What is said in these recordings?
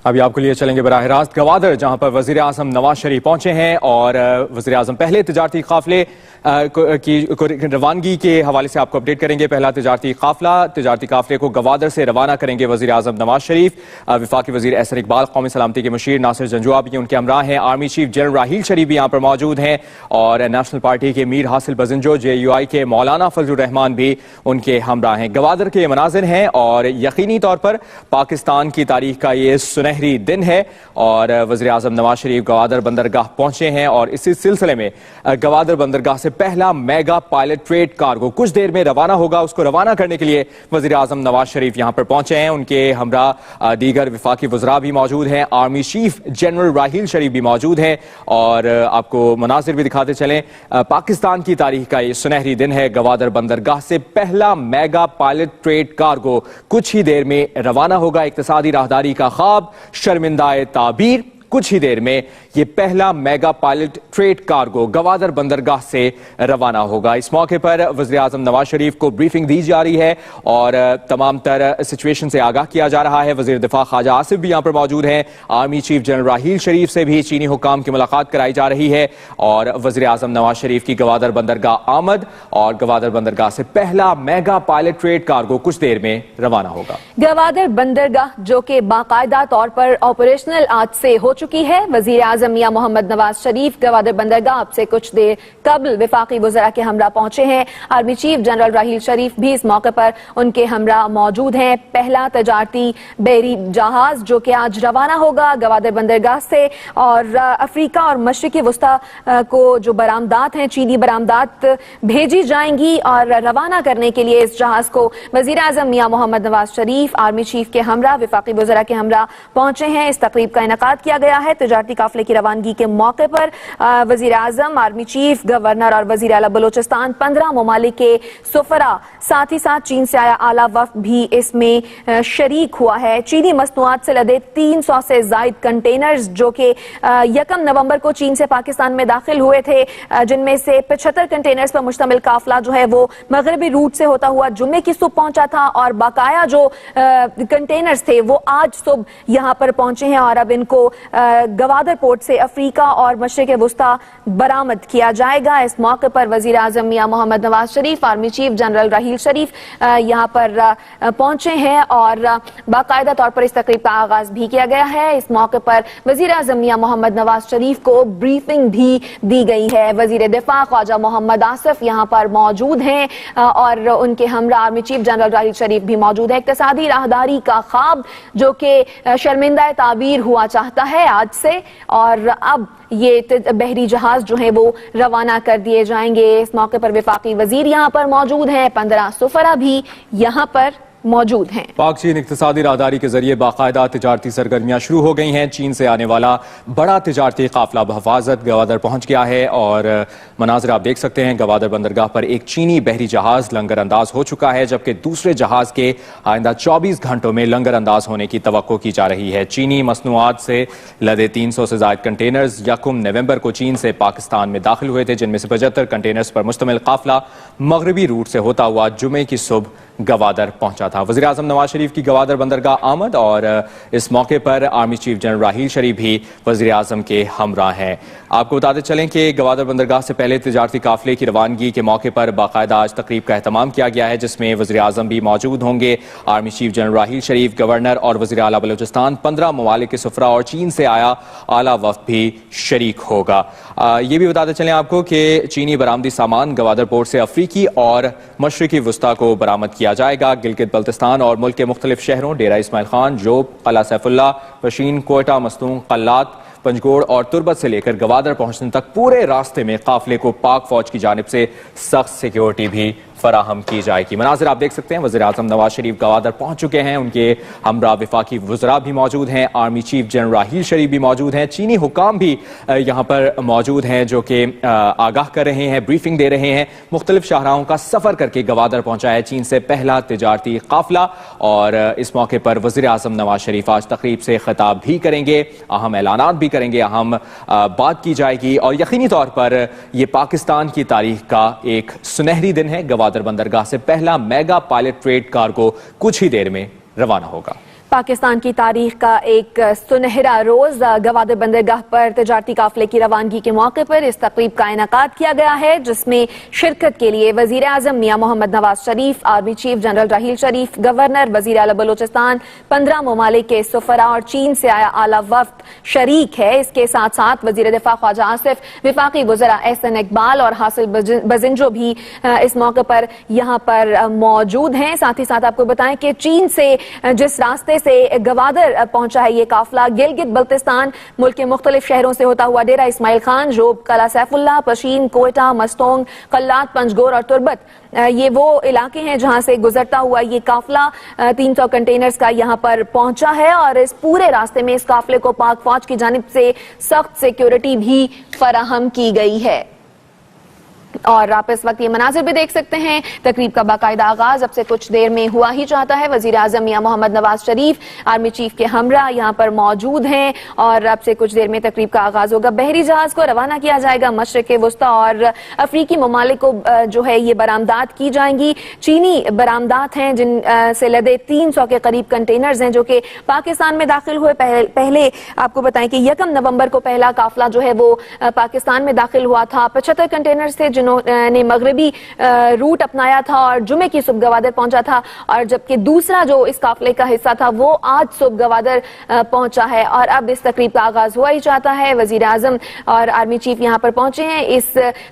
अभी आपको लिए चलेंगे बराह रास्त गवादर, जहां पर वजीर आजम नवाज शरीफ पहुंचे हैं और वजीर आजम पहले तिजारती काफले की रवानगी के हवाले से आपको अपडेट करेंगे। पहला तिजारती काफले को गवादर से रवाना करेंगे वजीर आजम नवाज शरीफ। वफाकी वजीर एहसन इकबाल, कौमी सलामती के मुशीर नासिर जंजुआ भी उनके हमरा हैं। आर्मी चीफ जनरल राहील शरीफ भी यहाँ पर मौजूद हैं और नेशनल पार्टी के मीर हासिल बजिंजो, JUI के मौलाना फजलुर रहमान भी उनके हमरा हैं। गवादर के मनाजिर हैं और यकीनी तौर पर पाकिस्तान की तारीख का ये सुनहरी दिन है और वज़ीर आज़म नवाज शरीफ गवादर बंदरगाह पहुंचे हैं और इसी सिलसिले में गवादर बंदरगाह से पहला मेगा पायलट ट्रेड कार्गो कुछ देर में रवाना होगा। उसको रवाना करने के लिए वज़ीर आज़म नवाज शरीफ यहां पर पहुंचे हैं। उनके हमरा दीगर वफाकी वज़रा भी मौजूद हैं। आर्मी चीफ जनरल राहील शरीफ भी मौजूद हैं और आपको मनाजिर भी दिखाते चलें। पाकिस्तान की तारीख का ये सुनहरी दिन है। गवादर बंदरगाह से पहला मेगा पायलट ट्रेड कार्गो कुछ ही देर में रवाना होगा। इक्तिसादी राहदारी का ख्वाब शर्मिंदाए ताबीर, कुछ ही देर में ये पहला mega pilot trade cargo Gwadar बंदरगाह से रवाना होगा। इस मौके पर वज़ीर आज़म नवाज शरीफ को ब्रीफिंग दी जा रही है और तमाम तर सिचुएशन से आगाह किया जा रहा है। वज़ीर दिफा ख्वाजा आसिफ भी यहाँ पर मौजूद हैं। आर्मी चीफ जनरल राहील शरीफ से भी चीनी हुकाम की मुलाकात कराई जा रही है और वज़ीर आज़म नवाज शरीफ की गवादर बंदरगाह आमद और गवादर बंदरगाह से पहला मेगा पायलट ट्रेड कार्गो कुछ देर में रवाना होगा। गवादर बंदरगाह जो कि बाकायदा तौर पर ऑपरेशनल आज से हो चुकी है। वजीर आजम मियां मोहम्मद नवाज शरीफ गवादर बंदरगाह अब से कुछ देर कबल विफाकी वज़रा के हमरा पहुंचे हैं। आर्मी चीफ जनरल राहील शरीफ भी इस मौके पर उनके हमरा मौजूद हैं। पहला तजारती बहरी जहाज जो कि आज रवाना होगा गवादर बंदरगाह से और अफ्रीका और मशरिकी वस्ता को जो बरामदात हैं, चीनी बरामदात भेजी जाएंगी और रवाना करने के लिए इस जहाज को वजीर आजम मियां मोहम्मद नवाज शरीफ आर्मी चीफ के हमरा विफाकी वज़रा के हमरा पहुंचे हैं। इस तकरीब का इनेकाद किया गया है। तिजारती काफले की रवानगी के मौके पर वजीर आजम, आर्मी चीफ, गवर्नर और वजीर आला बलोचिस्तान 15 ममालिक के सुफरा, साथ ही साथ चीन से आया आला वफ्द भी इसमें शरीक हुआ है। चीनी मसनूआत से लदे 300 से जायद कंटेनर्स जो कि 1 नवंबर को चीन से पाकिस्तान में दाखिल हुए थे, जिनमें से 75 कंटेनर्स पर मुश्तमिल काफला जो है वो मगरबी रूट से होता हुआ जुम्मे की सुबह पहुंचा था और बाकाया जो कंटेनर्स थे वो आज सुबह यहां पर पहुंचे हैं और अब इनको गवादर पोर्ट से अफ्रीका और मशरिक वस्ता बरामद किया जाएगा। इस मौके पर वजीर आजम मियां Mohammad Nawaz Sharif, army chief general राहील शरीफ यहां पर पहुंचे हैं और बाकायदा तौर पर इस तकरीब का आगाज भी किया गया है। इस मौके पर वजीर आजम मियां मोहम्मद नवाज शरीफ को ब्रीफिंग भी दी गई है। वजीर दिफा ख्वाजा मोहम्मद आसिफ यहां पर मौजूद हैं और उनके हमरा आर्मी चीफ जनरल राहील शरीफ भी मौजूद है। इक्तिसादी राहदारी का ख्वाब जो कि शर्मिंदा ताबीर हुआ चाहता है आज से और अब ये बहरी जहाज जो है वो रवाना कर दिए जाएंगे। इस मौके पर विफाकी वजीर यहाँ पर मौजूद हैं, 15 सुफरा भी यहाँ पर मौजूद हैं। पाक चीन इक्तिसादी राहदारी के जरिए बाकायदा तिजारती सरगर्मियां शुरू हो गई हैं। चीन से आने वाला बड़ा तिजारती काफिला बहफाजत गवादर पहुंच गया है और मनाजिर आप देख सकते हैं। गवादर बंदरगाह पर एक चीनी बहरी जहाज लंगर अंदाज हो चुका है, जबकि दूसरे जहाज के आइंदा 24 घंटों में लंगर अंदाज होने की तवक्को की जा रही है। चीनी मसनूआत से लदे 300 से जायद कंटेनर्स 1 नवंबर को चीन से पाकिस्तान में दाखिल हुए थे, जिनमें से 75 कंटेनर्स पर मुश्तमिल काफिला मगरबी रूट से होता हुआ जुमे की सुबह गवादर पहुंचा था। वज़ीर आज़म नवाज शरीफ की गवादर बंदरगाह आमद और इस मौके पर आर्मी चीफ जनरल राहील शरीफ भी वज़ीर आज़म के हमरा हैं। आपको बताते चलें कि गवादर बंदरगाह से पहले तिजारती काफिले की रवानगी के मौके पर बाकायदा आज तकरीब का एहतमाम किया गया है, जिसमें वज़ीर आज़म भी मौजूद होंगे। आर्मी चीफ जनरल राहील शरीफ, गवर्नर और वज़ीर आला बलोचिस्तान 15 ममालिक के सुफरा और चीन से आया आला वफ्द भी शरीक होगा। ये भी बताते चलें आपको कि चीनी बरामदी सामान गवादर पोर्ट से अफ्रीकी और मशरिकी वस्ता को बरामद किया जाएगा। गिलगित बल्तिस्तान और मुल्क के मुख्तलिफ शहरों डेरा इस्माइल खान, जोब, कला सैफुल्ला, पशीन, कोयटा, मस्तूंग, कल्लात, पंजगोड़ और तुर्बत से लेकर गवादर पहुंचने तक पूरे रास्ते में काफिले को पाक फौज की जानिब से सख्त सिक्योरिटी भी फराहम की जाएगी। मनाजिर आप देख सकते हैं। वज़ीर आज़म नवाज शरीफ गवादर पहुंच चुके हैं। उनके हमरा विफाकी वज़रा भी मौजूद हैं। आर्मी चीफ जनरल राहील शरीफ भी मौजूद हैं। चीनी हुकाम भी यहाँ पर मौजूद हैं जो कि आगाह कर रहे हैं, ब्रीफिंग दे रहे हैं। मुख्तलिफ शाहराहों का सफर करके गवादर पहुंचा है चीन से पहला तिजारती काफिला और इस मौके पर वज़ीर आज़म नवाज शरीफ आज तकरीब से खिताब भी करेंगे, अहम ऐलानात भी करेंगे, अहम बात की जाएगी और यकीनी तौर पर यह पाकिस्तान की तारीख का एक सुनहरी दिन है। गवादर बंदरगाह से पहला मेगा पायलट ट्रेड कार्गो कुछ ही देर में रवाना होगा। पाकिस्तान की तारीख का एक सुनहरा रोज गवादर बंदरगाह पर तजारती काफले की रवानगी के मौके पर इस तकरीब का इनेकाद किया गया है, जिसमें शिरकत के लिए वजीर आजम मियां Mohammad Nawaz Sharif, army chief general राहील शरीफ, गवर्नर, वजीर आला बलोचिस्तान, 15 ममालिक के सफरा और चीन से आया आला वफ्द शरीक है। इसके साथ साथ वजीर दिफा ख्वाजा आसिफ, विफाकी वज़रा एहसन इकबाल और हासिल बजिंजो भी इस मौके पर यहाँ पर मौजूद हैं। साथ ही साथ आपको बताएं कि चीन से जिस रास्ते से गवादर पहुंचा है ये काफला, गिलगित बल्तिस्तान मुल्क के मुख्तलिफ शहरों से होता हुआ डेरा इस्माइल खान, जोब, कला सैफुल्ला, पशीन, कोयटा, मस्तोंग, कल्लात, पंजगोर और तुरबत, ये वो इलाके हैं जहां से गुजरता हुआ ये काफला 300 कंटेनर्स का यहाँ पर पहुंचा है। और इस पूरे रास्ते में इस काफले को पाक फौज की जानिब से सख्त सिक्योरिटी भी फराहम की गई है। और आप इस वक्त ये मनाजिर भी देख सकते हैं। तकरीब का बाकायदा आगाज अब से कुछ देर में हुआ ही चाहता है। वजीर आजम मियां मोहम्मद नवाज शरीफ आर्मी चीफ के हमरा यहाँ पर मौजूद हैं और अब से कुछ देर में तकरीब का आगाज होगा। बहरी जहाज को रवाना किया जाएगा मशरिक वस्ता और अफ्रीकी ममालिक को जो है ये बरामदात की जाएंगी। चीनी बरामदात हैं जिन से लदे 300 के करीब कंटेनर्स हैं जो कि पाकिस्तान में दाखिल हुए। पहले आपको बताएं कि 1 नवंबर को पहला काफला जो है वो पाकिस्तान में दाखिल हुआ था। 75 कंटेनर्स थे ने मगरबी रूट अपनाया था और जुमे की सुबह गवादर पहुंचा था, और जबकि दूसरा जो इस काफले का हिस्सा था वो आज सुबह गवादर पहुंचा है। और अब इस तकरीब का आगाज हुआ ही चाहता है। वजीर आजम और आर्मी चीफ यहां पर पहुंचे हैं इस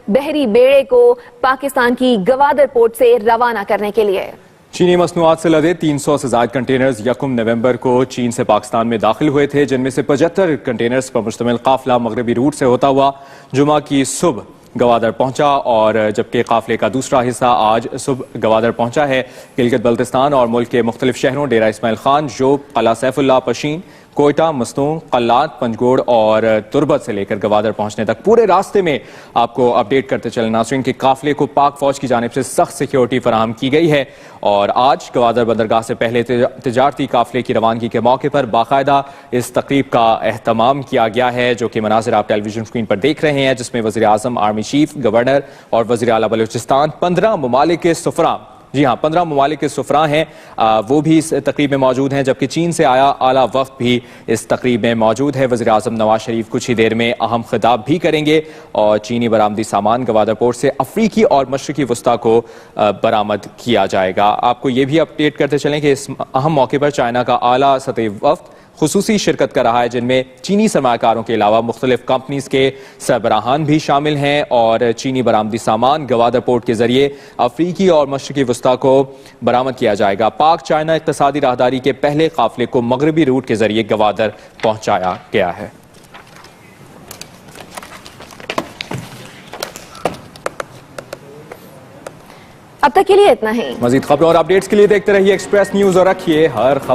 बहरी बेड़े को पाकिस्तान की गवादर पोर्ट से रवाना करने के लिए। चीनी मसनूआत से लदे 300 से ज्यादा कंटेनर्स 1 नवंबर को चीन से पाकिस्तान में दाखिल हुए थे, जिनमें से 75 कंटेनर्स पर मुश्तमिल काफला मगरबी रूट से होता हुआ जुमा की सुबह गवादर पहुंचा, और जबकि काफले का दूसरा हिस्सा आज सुबह गवादर पहुंचा है। गिलगित बल्तिस्तान और मुल्क के मुख्तलिफ शहरों डेरा इस्माइल खान, जोब, कला सैफुल्ला, पशीन, कोयटा, मस्तूंग, कल्लात, पंजगोड़ और तुरबत से लेकर गवादर पहुंचने तक पूरे रास्ते में आपको अपडेट करते चले नाज़रीन कि काफले को पाक फौज की जानिब से सख्त सिक्योरिटी फराहम की गई है। और आज गवादर बंदरगाह से पहले तिजारती काफले की रवानगी के मौके पर बाकायदा इस तकरीब का एहतमाम किया गया है, जो कि मनाजिर आप टेलीविजन स्क्रीन पर देख रहे हैं, जिसमें वज़ीर आज़म, आर्मी चीफ, गवर्नर और वज़ीर आला बलूचिस्तान, 15 ममालिक के सफरा, जी हाँ 15 ममालिक के सफरा हैं, वो भी इस तकरीब में मौजूद हैं, जबकि चीन से आया आला वफ्द भी इस तकरीब में मौजूद है। वज़ीर आज़म नवाज शरीफ कुछ ही देर में अहम खिताब भी करेंगे और चीनी बरामदी सामान गवादर पोर्ट से अफ्रीकी और मशरकी वस्ता को बरामद किया जाएगा। आपको ये भी अपडेट करते चलें कि इस अहम मौके पर चाइना का आला सतही वफ्द खुसूसी शिरकत कर रहा है, जिनमें चीनी सरमाकारों के अलावा मुख्तलिफ कंपनीज के सरबराहान भी शामिल हैं। और चीनी बरामदी सामान गवादर पोर्ट के जरिए अफ्रीकी और मशरकी वस्ता को बरामद किया जाएगा। पाक चाइना इक्तिसादी राहदारी के पहले काफले को मगरबी रूट के जरिए गवादर पहुंचाया गया है। अब तक के लिए इतना ही। मजीद खबरों और अपडेट्स के लिए देखते रहिए एक्सप्रेस न्यूज और रखिए हर खबर